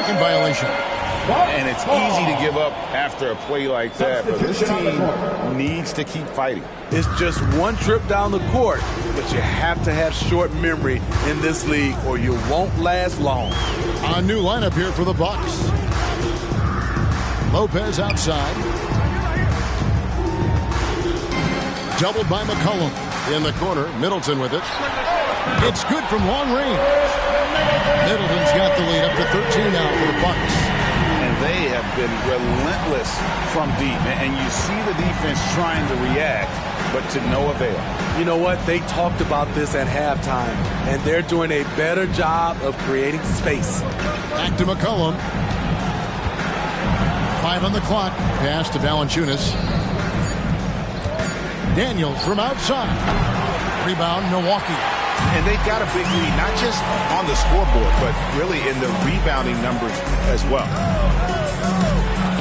second violation. And it's easy to give up after a play like that, but this team needs to keep fighting. It's just one trip down the court, but you have to have short memory in this league or you won't last long. A new lineup here for the Bucks. Lopez outside. Doubled by McCollum. In the corner, Middleton with it. It's good from long range. Middleton's got the lead up to 13 now for the Bucks. And they have been relentless from deep. And you see the defense trying to react, but to no avail. You know what? They talked about this at halftime, and they're doing a better job of creating space. Back to McCollum. 5 on the clock. Pass to Valanciunas. Daniels from outside. Rebound, Milwaukee. And they've got a big lead, not just on the scoreboard, but really in the rebounding numbers as well.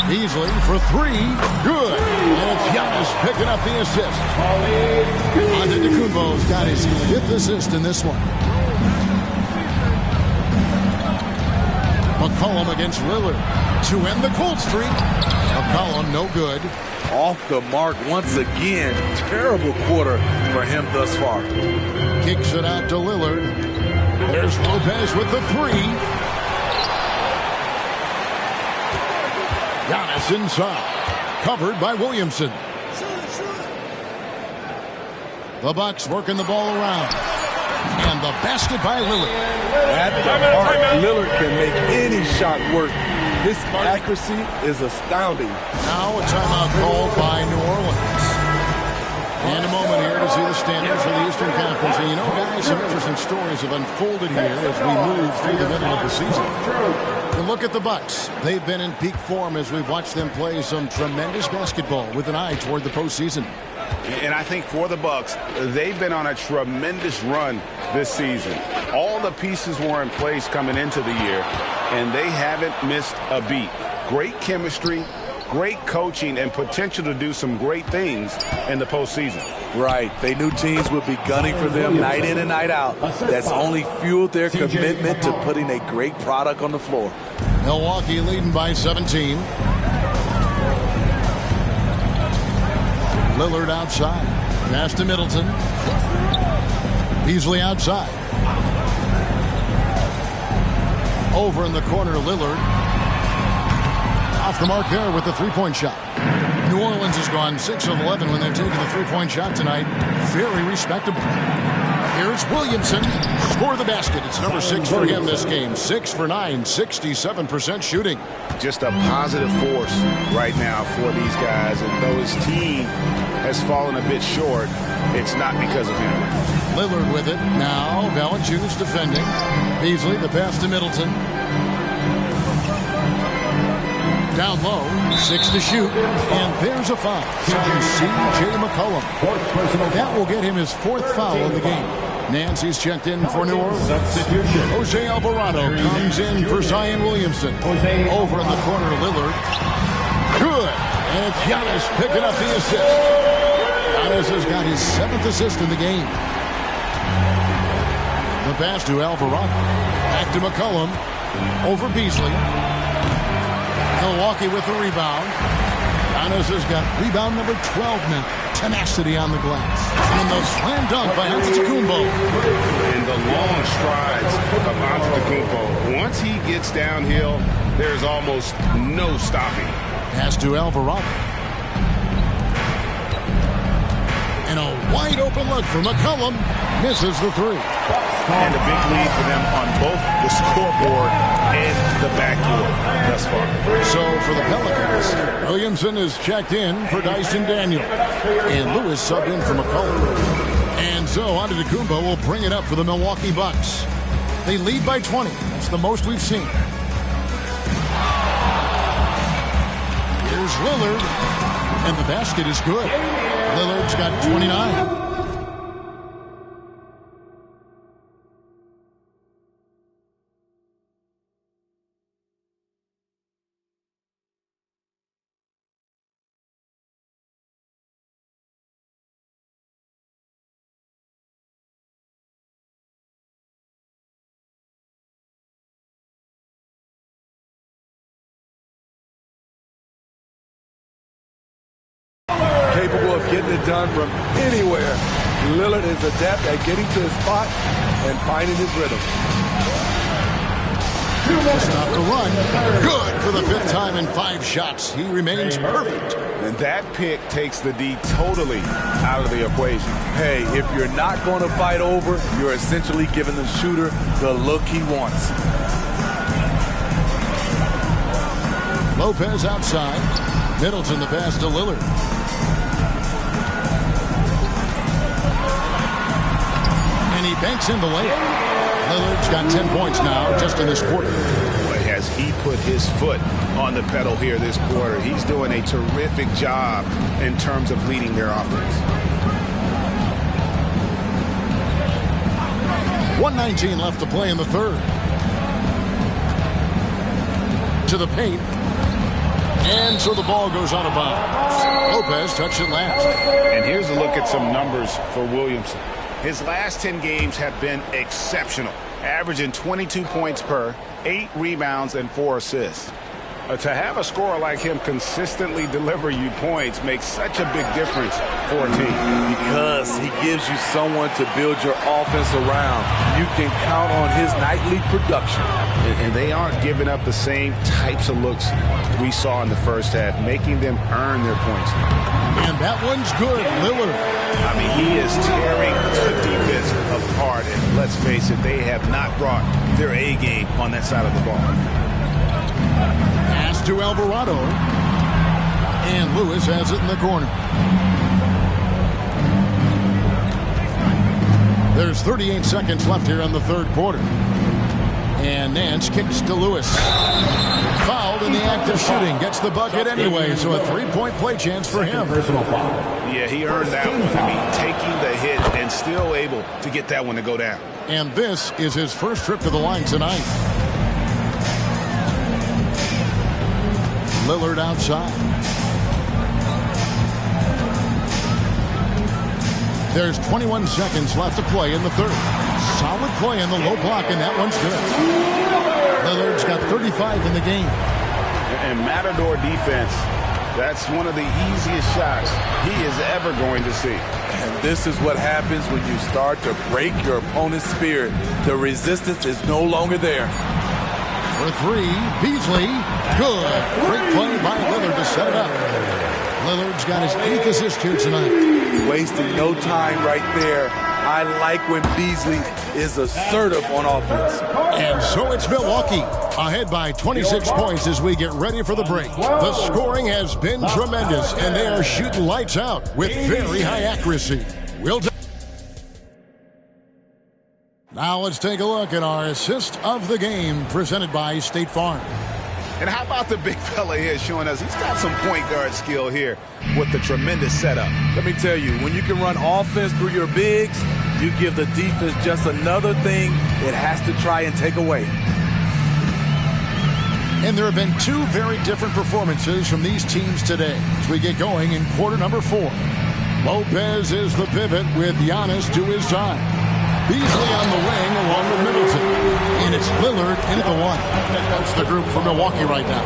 Beasley for 3. Good. And it's Giannis picking up the assist. Antetokounmpo's got his 5th assist in this one. McCollum against Lillard to end the cold streak. McCollum no good. Off the mark once again. Terrible quarter for him thus far. Kicks it out to Lillard. There's Lopez with the 3. Giannis inside. Covered by Williamson. The Bucks working the ball around. And the basket by Lillard. At the arc, Lillard can make any shot work. His accuracy is astounding. Now a timeout called by New Orleans. And a moment here to see the standings for the Eastern Conference. And you know, guys, some interesting stories have unfolded here as we move through the middle of the season. And look at the Bucks. They've been in peak form as we've watched them play some tremendous basketball with an eye toward the postseason. And I think for the Bucks, they've been on a tremendous run this season. All the pieces were in place coming into the year, and they haven't missed a beat. Great chemistry, great coaching, and potential to do some great things in the postseason. Right. They knew teams would be gunning for them night in and night out. That's only fueled their commitment to putting a great product on the floor. Milwaukee leading by 17. Lillard outside. Pass to Middleton. Beasley outside. Over in the corner, Lillard. Off the mark there with the three-point shot. New Orleans has gone 6 of 11 when they've taken the three-point shot tonight. Very respectable. Here's Williamson. Score the basket. It's number 6 for him this game. 6 for 9, 67% shooting. Just a positive force right now for these guys. And though his team has fallen a bit short, it's not because of him. Lillard with it. Now Valanciunas defending. Beasley, the pass to Middleton. Down low, 6 to shoot, and there's a foul. C.J. McCollum. That will get him his 4th foul of the game. Nancy's checked in for New Orleans. Jose Alvarado comes in for Zion Williamson. Over in the corner, Lillard. Good. And it's Giannis picking up the assist. Giannis has got his 7th assist in the game. The pass to Alvarado. Back to McCollum. Over Beasley. Milwaukee with the rebound. Giannis has got rebound number 12 now. Tenacity on the glass. And the slam dunk by Antetokounmpo. And the long strides of Antetokounmpo. Once he gets downhill, there's almost no stopping. Pass to Alvarado. And a wide open look for McCollum. Misses the 3. And a big lead for them on both the scoreboard and the backboard thus far. So for the Pelicans, Williamson is checked in for Dyson Daniel. And Lewis subbed in for McCollum. And so Antetokounmpo will bring it up for the Milwaukee Bucks. They lead by 20. That's the most we've seen. Here's Lillard. And the basket is good. Lillard's got 29. getting it done from anywhere. Lillard is adept at getting to his spot and finding his rhythm. Stop the run. Good for the 5th time in 5 shots. He remains perfect. And that pick takes the D totally out of the equation. Hey, if you're not going to fight over, you're essentially giving the shooter the look he wants. Lopez outside. Middleton the pass to Lillard. And he banks in the layup. Lillard's got 10 points now just in this quarter. Boy, has he put his foot on the pedal here this quarter. He's doing a terrific job in terms of leading their offense. 1:19 left to play in the 3rd. To the paint. And so the ball goes out of bounds. Lopez touched it last. And here's a look at some numbers for Williamson. His last 10 games have been exceptional, averaging 22 points per, 8 rebounds, and 4 assists. To have a scorer like him consistently deliver you points makes such a big difference for a team. Because he gives you someone to build your offense around. You can count on his nightly production. And they aren't giving up the same types of looks we saw in the first half, making them earn their points. And that one's good. Lillard. I mean, he is tearing the defense apart. And let's face it, they have not brought their A game on that side of the ball. Pass to Alvarado. And Lewis has it in the corner. There's 38 seconds left here in the 3rd quarter. And Nance kicks to Lewis. Fouled in the act of shooting. Gets the bucket anyway, so a 3-point play chance for him. Personal foul. Yeah, he earned that one. I mean, taking the hit and still able to get that one to go down. And this is his first trip to the line tonight. Lillard outside. There's 21 seconds left to play in the 3rd. Solid play in the low block, and that one's good. Lillard's got 35 in the game. And Matador defense, that's one of the easiest shots he is ever going to see. And this is what happens when you start to break your opponent's spirit. The resistance is no longer there. For 3, Beasley. Good. Great play by Lillard to set it up. Lillard's got his 8th assist here tonight. Wasting no time right there. I like when Beasley is assertive on offense. And so it's Milwaukee ahead by 26 points as we get ready for the break. The scoring has been tremendous, and they are shooting lights out with very high accuracy. Now let's take a look at our assist of the game presented by State Farm. And how about the big fella here showing us he's got some point guard skill here with the tremendous setup. Let me tell you, when you can run offense through your bigs, you give the defense just another thing it has to try and take away. And there have been 2 very different performances from these teams today as we get going in quarter number 4. Lopez is the pivot with Giannis to his side. Beasley on the wing along with Middleton. And it's Lillard into the 1. That's the group for Milwaukee right now.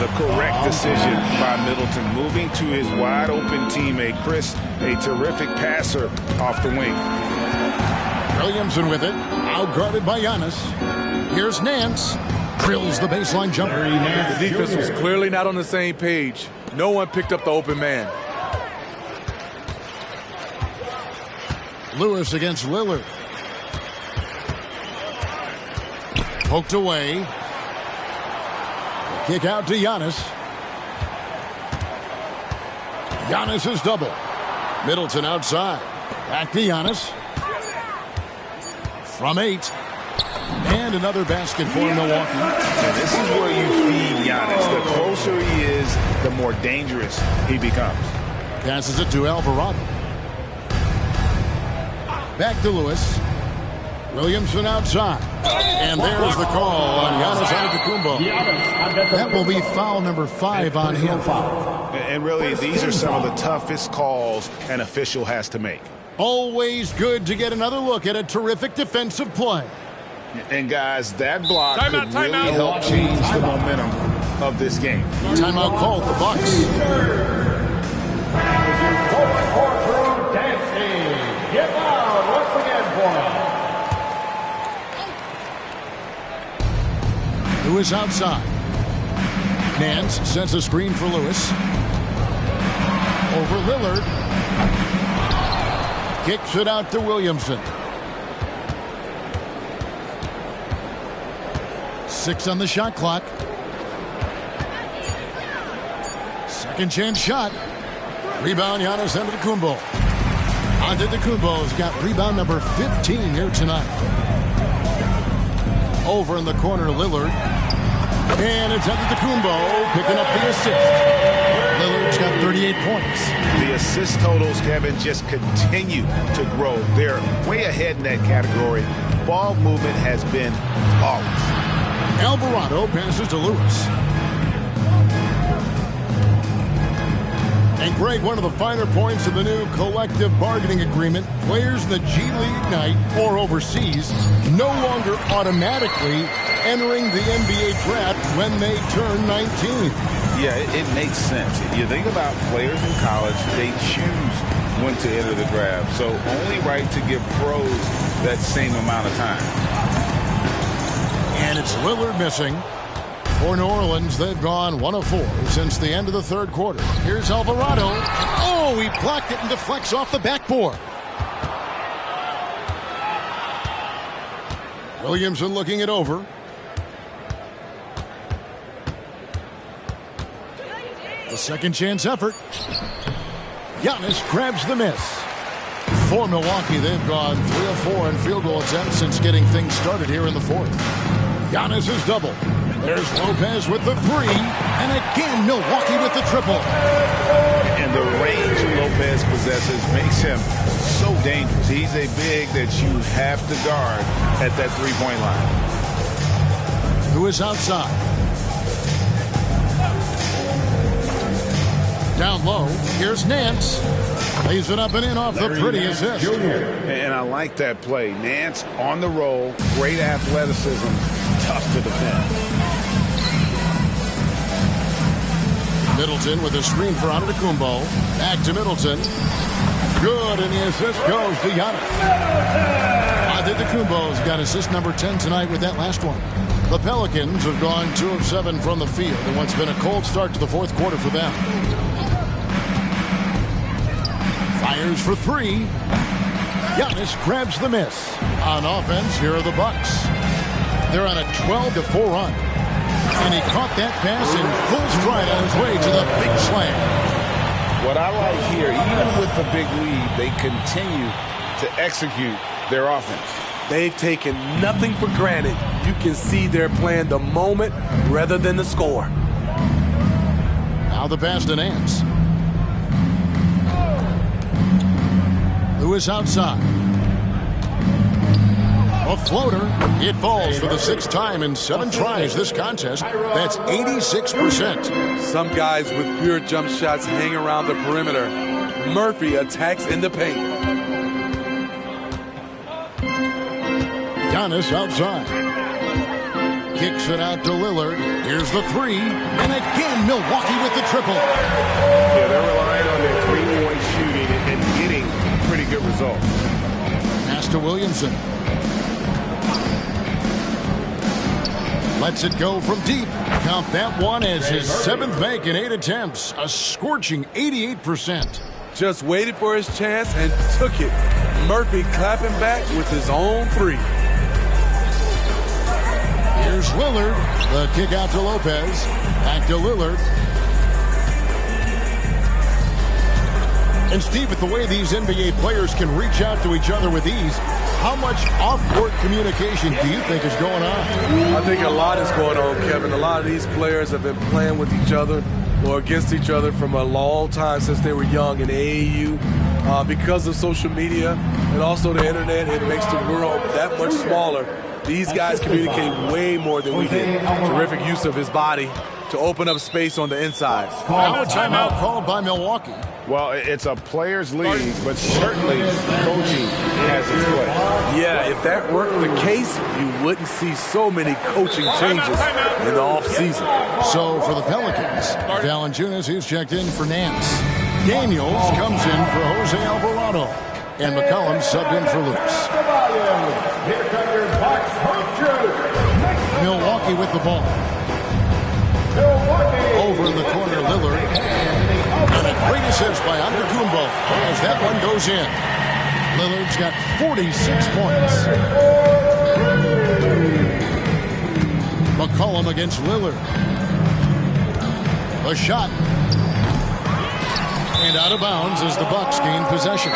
The correct decision by Middleton, moving to his wide-open teammate, Chris, a terrific passer off the wing. Williamson with it, outguarded by Giannis. Here's Nance. Drills the baseline jumper. The defense was clearly not on the same page. No one picked up the open man. Lewis against Lillard. Poked away. Kick out to Giannis. Giannis is double. Middleton outside. Back to Giannis. From 8. And another basket for Milwaukee. And this is where you feed Giannis. The closer he is, the more dangerous he becomes. Passes it to Alvarado. Back to Lewis. Williamson outside. And there's the call on Giannis Antetokounmpo. That will be foul number 5 on him. And really, these are some of the toughest calls an official has to make. Always good to get another look at a terrific defensive play. And guys, that block could really help change the momentum of this game. Timeout called the Bucks. Courtroom dancing. Get loud once again for him. Lewis outside. Nance sends a screen for Lewis. Over Lillard. Kicks it out to Williamson. 6 on the shot clock. Second chance shot. Rebound, Giannis Antetokounmpo. Antetokounmpo's got rebound number 15 here tonight. Over in the corner, Lillard. And it's Antetokounmpo picking up the assist. Lillard's got 38 points. The assist totals, Kevin, just continue to grow. They're way ahead in that category. Ball movement has been flawless. Alvarado passes to Lewis. And Greg, one of the finer points of the new collective bargaining agreement, players in the G League night or overseas no longer automatically entering the NBA draft when they turn 19. Yeah, it makes sense. You think about players in college, they choose when to enter the draft. So only right to give pros that same amount of time. And it's Lillard missing. For New Orleans, they've gone 1 of 4 since the end of the third quarter. Here's Alvarado. Oh, he blocked it and deflects off the backboard. Williamson looking it over. The second chance effort. Giannis grabs the miss. For Milwaukee, they've gone 3 of 4 in field goal attempts since getting things started here in the fourth. Giannis is double. There's Lopez with the 3. And again, Milwaukee with the triple. And the range Lopez possesses makes him so dangerous. He's a big that you have to guard at that three-point line. Who is outside? Down low, here's Nance. Lays it up and in off the pretty assist. And I like that play. Nance on the roll, great athleticism, tough to defend. Middleton with a screen for Antetokounmpo. Back to Middleton. Good, and the assist goes to Giannis. Antetokounmpo's got assist number 10 tonight with that last one. The Pelicans have gone 2 of 7 from the field in what's been a cold start to the fourth quarter for them. Fires for 3. Giannis grabs the miss. On offense, here are the Bucks. They're on a 12-4 run. And he caught that pass in full stride on his way to the big slam. What I like here, even with the big lead, they continue to execute their offense. They've taken nothing for granted. You can see they're playing the moment rather than the score. Now the pass to Nance. Lewis outside. A floater. It falls for the 6th time in 7 tries this contest. That's 86%. Some guys with pure jump shots hang around the perimeter. Murphy attacks in the paint. Giannis outside. Kicks it out to Lillard. Here's the 3. And again, Milwaukee with the triple. Yeah, they're relying on their three-point shooting and getting pretty good results. Pass to Williamson. Lets it go from deep. Count that one as his 7th make in 8 attempts. A scorching 88%. Just waited for his chance and took it. Murphy clapping back with his own 3. Here's Lillard. The kick out to Lopez. Back to Lillard. And Steve, with the way these NBA players can reach out to each other with ease, how much off-court communication do you think is going on? I think a lot is going on, Kevin. A lot of these players have been playing with each other or against each other from a long time since they were young in AAU. Because of social media and also the internet, it makes the world that much smaller. These guys communicate way more than we did. Terrific use of his body to open up space on the inside. Now a timeout called by Milwaukee. Well, it's a players' league, but certainly coaching has its place. Yeah, if that weren't the case, you wouldn't see so many coaching changes in the offseason. So for the Pelicans, Valanciunas, he's checked in for Nance. Daniels comes in for Jose Alvarado. And McCollum subbed in for Lewis. Here come your Bucks coaches. Milwaukee with the ball. Over in the corner, Lillard. And a great assist by Antetokounmpo as that one goes in. Lillard's got 46 points. McCollum against Lillard. A shot. And out of bounds as the Bucks gain possession.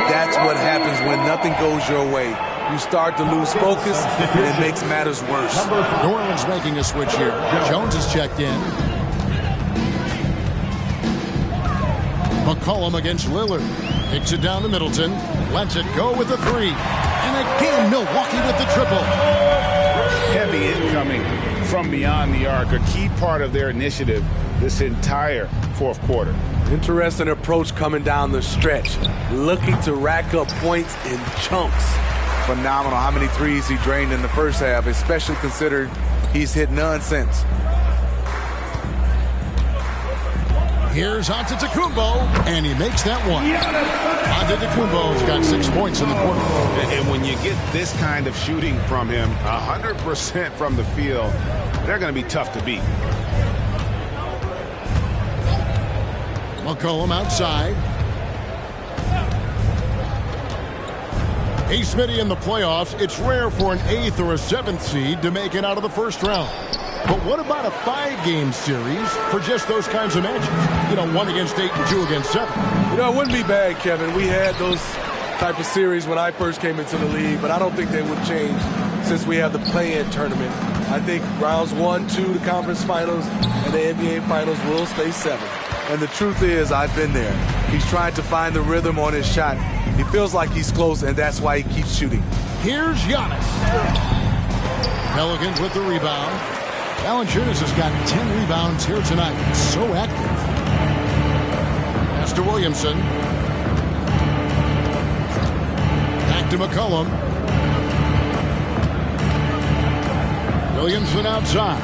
That's what happens when nothing goes your way. You start to lose focus, and it makes matters worse. New Orleans making a switch here. Jones is checked in. McCollum against Lillard. Kicks it down to Middleton. Lets it go with the three. And again, Milwaukee with the triple. Heavy incoming from beyond the arc, a key part of their initiative this entire fourth quarter. Interesting approach coming down the stretch, looking to rack up points in chunks. Phenomenal how many threes he drained in the first half, especially considered he's hit none since. Here's Antetokounmpo, and he makes that one. Antetokounmpo's got 6 points in the quarter. And when you get this kind of shooting from him, 100% from the field, they're going to be tough to beat. McCollum outside. Hey, Smitty, in the playoffs, it's rare for an 8th or a 7th seed to make it out of the first round. But what about a 5-game series for just those kinds of matches? You know, 1 against 8 and 2 against 7. You know, it wouldn't be bad, Kevin. We had those type of series when I first came into the league, but I don't think they would change since we have the play-in tournament. I think rounds 1, 2, the conference finals, and the NBA finals will stay 7. And the truth is, I've been there. He's trying to find the rhythm on his shot. He feels like he's close, and that's why he keeps shooting. Here's Giannis. Pelicans with the rebound. Valanciunas has got 10 rebounds here tonight. So active. Pass to Williamson. Back to McCollum. Williamson outside.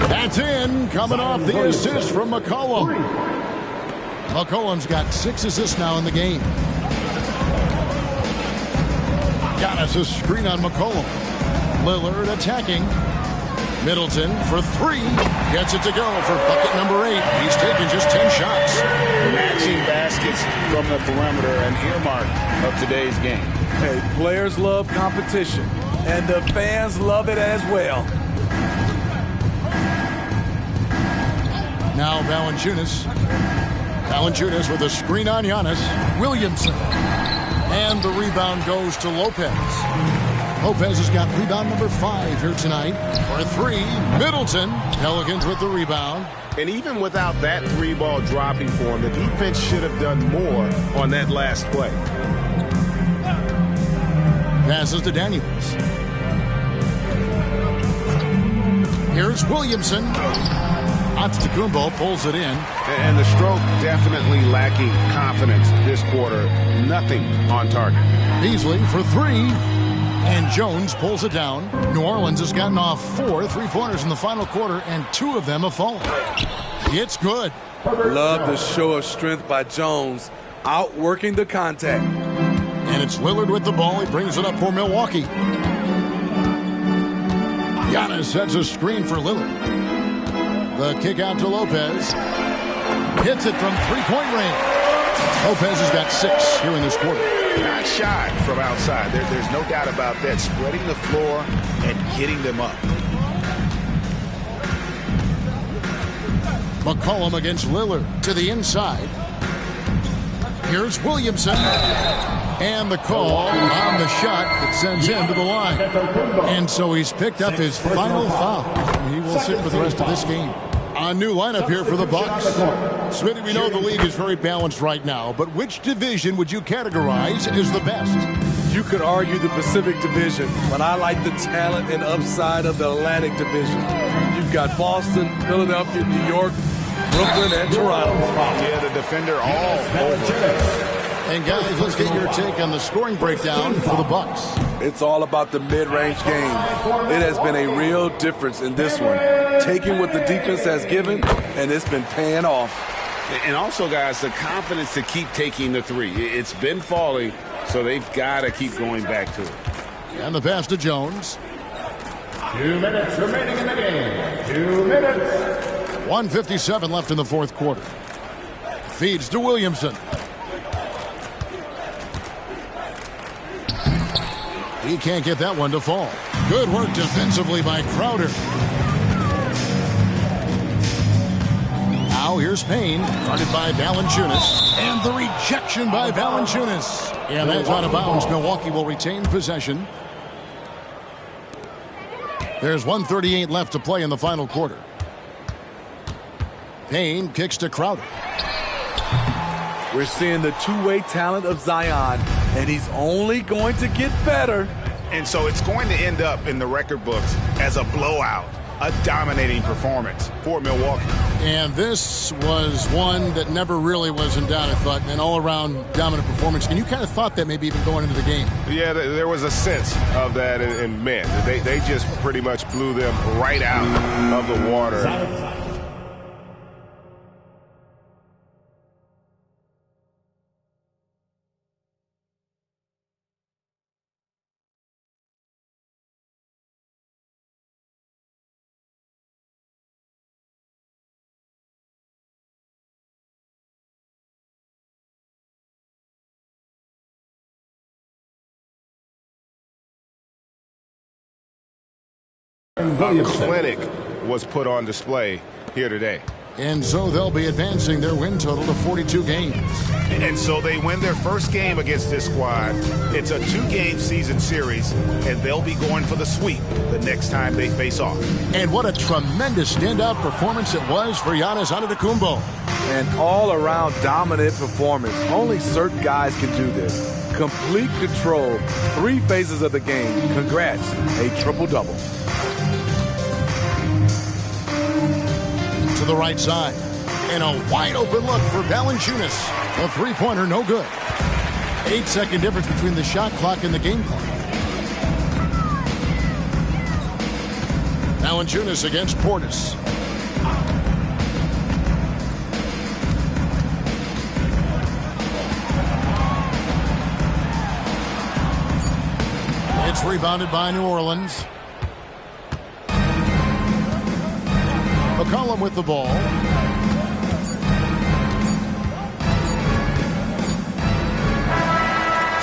That's in, coming off the assist from McCollum. McCollum's got 6 assists now in the game. Giannis a screen on McCollum. Lillard attacking. Middleton for 3. Gets it to go for bucket number 8. He's taken just 10 shots. Matching baskets from the perimeter, an earmark of today's game. Hey, players love competition, and the fans love it as well. Now Valanciunas. Valanciunas with a screen on Giannis. Williamson. And the rebound goes to Lopez. Lopez has got rebound number 5 here tonight. For 3, Middleton. Pelicans with the rebound. And even without that 3-ball dropping for him, the defense should have done more on that last play. Passes to Daniels. Here's Williamson. Antetokounmpo pulls it in. And the stroke definitely lacking confidence this quarter. Nothing on target. Beasley for 3. And Jones pulls it down. New Orleans has gotten off 4 3-pointers in the final quarter, and 2 of them have fallen. It's good. Love the show of strength by Jones, outworking the contact. And it's Lillard with the ball. He brings it up for Milwaukee. Giannis sets a screen for Lillard. The kick out to Lopez. Hits it from 3-point range. Lopez has got 6 here in this quarter. Not shy from outside. There's no doubt about that. Spreading the floor and getting them up. McCollum against Lillard to the inside. Here's Williamson. And the call on the shot that sends him to the line. And so he's picked up his final foul. He will sit for the rest of this game. A new lineup here for the Bucks. Smitty, we know the league is very balanced right now, but which division would you categorize as the best? You could argue the Pacific Division, but I like the talent and upside of the Atlantic Division. You've got Boston, Philadelphia, New York, Brooklyn, and Toronto. Yeah, the defender all over. And guys, let's get your take on the scoring breakdown for the Bucks. It's all about the mid-range game. It has been a real difference in this one. Taking what the defense has given, and it's been paying off. And also, guys, the confidence to keep taking the three. It's been falling, so they've got to keep going back to it. And the pass to Jones. 2 minutes remaining in the game. 2 minutes. 1:57 left in the fourth quarter. Feeds to Williamson. He can't get that one to fall. Good work defensively by Crowder. Now here's Payne, guarded by Valanciunas. And the rejection by Valanciunas. And that's out of bounds. Milwaukee will retain possession. There's 1:38 left to play in the final quarter. Payne kicks to Crowder. We're seeing the two-way talent of Zion, and he's only going to get better. And so it's going to end up in the record books as a blowout, a dominating performance for Milwaukee. And this was one that never really was in doubt, I thought, an all-around dominant performance. And you kind of thought that maybe even going into the game. Yeah, there was a sense of that, and man, they just pretty much blew them right out of the water. A clinic was put on display here today. And so they'll be advancing their win total to 42 games. And so they win their first game against this squad. It's a 2-game season series, and they'll be going for the sweep the next time they face off. And what a tremendous standout performance it was for Giannis Antetokounmpo. An all-around dominant performance. Only certain guys can do this. Complete control, 3 phases of the game. Congrats, a triple-double. To the right side. And a wide open look for Valanciunas. A three-pointer, no good. 8-second difference between the shot clock and the game clock. Valanciunas against Portis. It's rebounded by New Orleans. McCollum with the ball.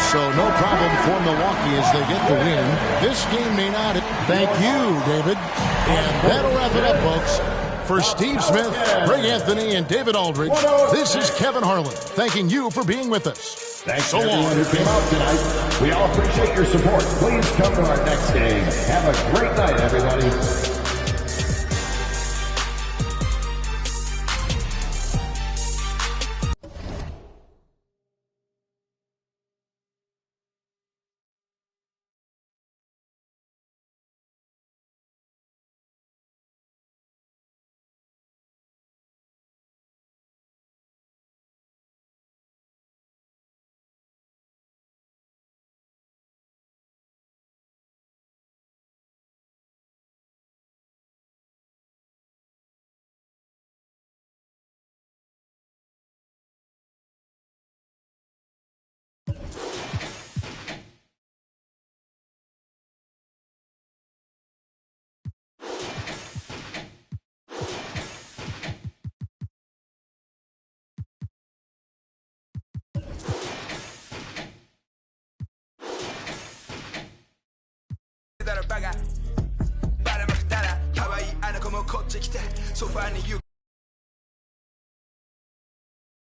So no problem for Milwaukee as they get the win. This game may not. Thank you, David. And that'll wrap it up, folks. For Steve Smith, Greg Anthony, and David Aldridge, this is Kevin Harlan thanking you for being with us. Thanks so everyone who came out tonight. We all appreciate your support. Please come to our next game. Have a great night, everybody.